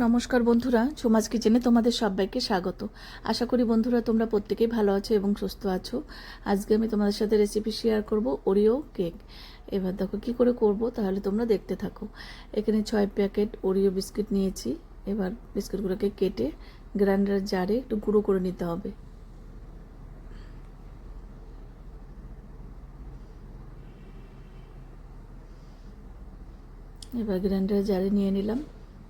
নমস্কার বন্ধুরা, ঝুমাস কিচেনে তোমাদের সবাইকে স্বাগত। আশা করি বন্ধুরা তোমরা প্রত্যেকেই ভালো আছো এবং সুস্থ আছো। আজকে আমি তোমাদের সাথে রেসিপি শেয়ার করব ওরিও কেক। এবার দেখো কি করে করব, তাহলে তোমরা দেখতে থাকো। এখানে 6 প্যাকেট ওরিও বিস্কিট নিয়েছি। এবার বিস্কিটগুলোকে কেটে গ্রাইন্ডার জারে একটু গুঁড়ো করে নিতে হবে। এবার গ্রাইন্ডার জারে নিয়ে নিলাম।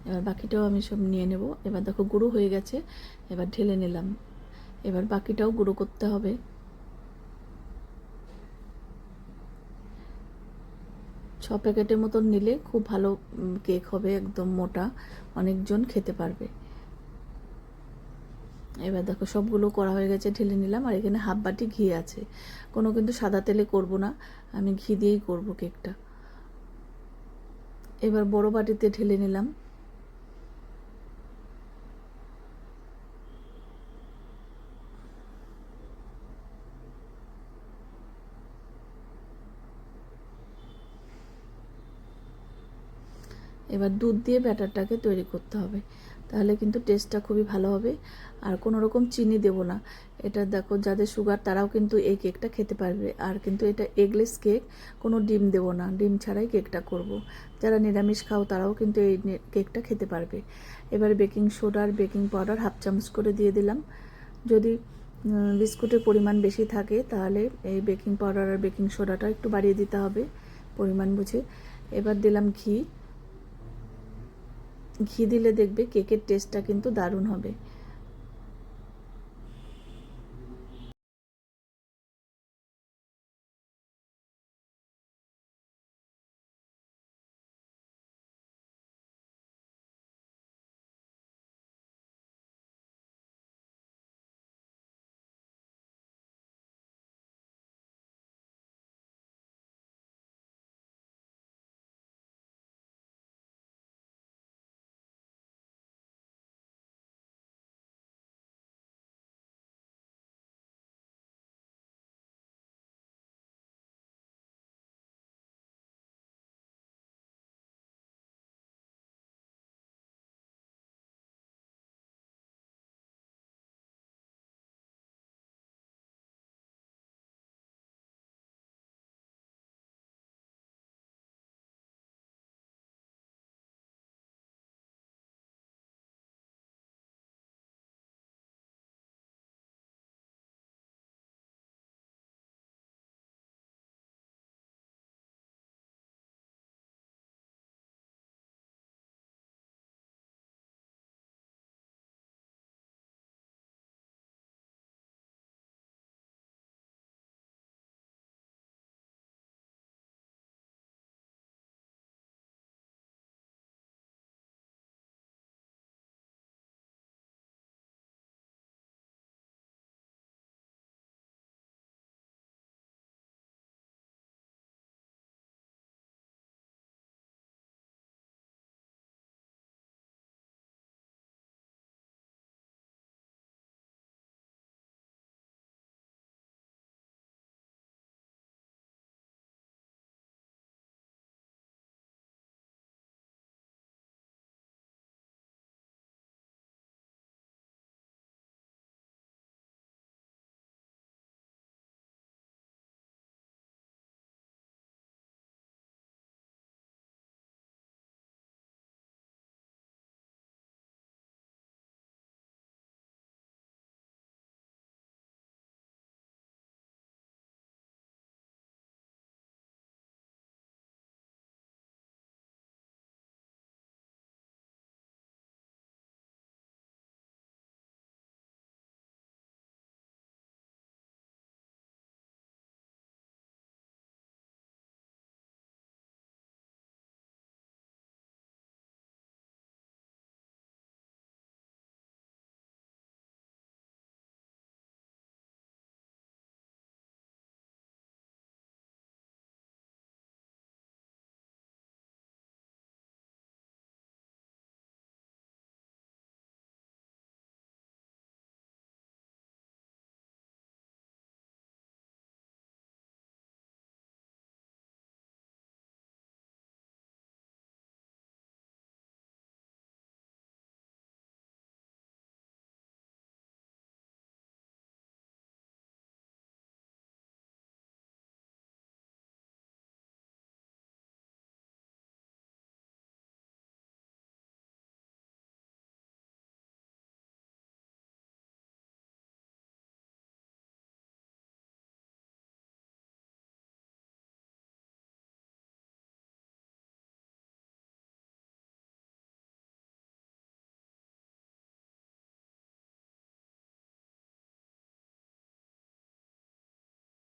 এবার বাকিটাও আমি সব নিয়ে নেব। এবার দেখো গুঁড়ো হয়ে গেছে, এবার ঢেলে নিলাম। এবার বাকিটাও গুঁড়ো করতে হবে। 6 প্যাকেটের মতন নিলে খুব ভালো কেক হবে, একদম মোটা, অনেকজন খেতে পারবে। এবার দেখো সবগুলো করা হয়ে গেছে, ঢেলে নিলাম। আর এখানে হাফ বাটি ঘি আছে, কোনো কিন্তু সাদা তেলে করব না, আমি ঘি দিয়েই করব কেকটা। এবার বড় বাটিতে ঢেলে নিলাম। এবার দুধ দিয়ে ব্যাটারটাকে তৈরি করতে হবে, তাহলে কিন্তু টেস্টটা খুবই ভালো হবে। আর কোনো রকম চিনি দেব না। এটা দেখো যাদের সুগার তারাও কিন্তু এই কেকটা খেতে পারবে। আর কিন্তু এটা এগলেস কেক, কোনো ডিম দেব না, ডিম ছাড়াই কেকটা করব। যারা নিরামিষ খাও তারাও কিন্তু এই কেকটা খেতে পারবে। এবার বেকিং সোডা আর বেকিং পাউডার হাফ চামচ করে দিয়ে দিলাম। যদি বিস্কুটের পরিমাণ বেশি থাকে তাহলে এই বেকিং পাউডার আর বেকিং সোডাটা একটু বাড়িয়ে দিতে হবে পরিমাণ বুঝে। এবার দিলাম ঘি। ঘি দিলে দেখবে কেকের টেস্টটা কিন্তু দারুণ হবে।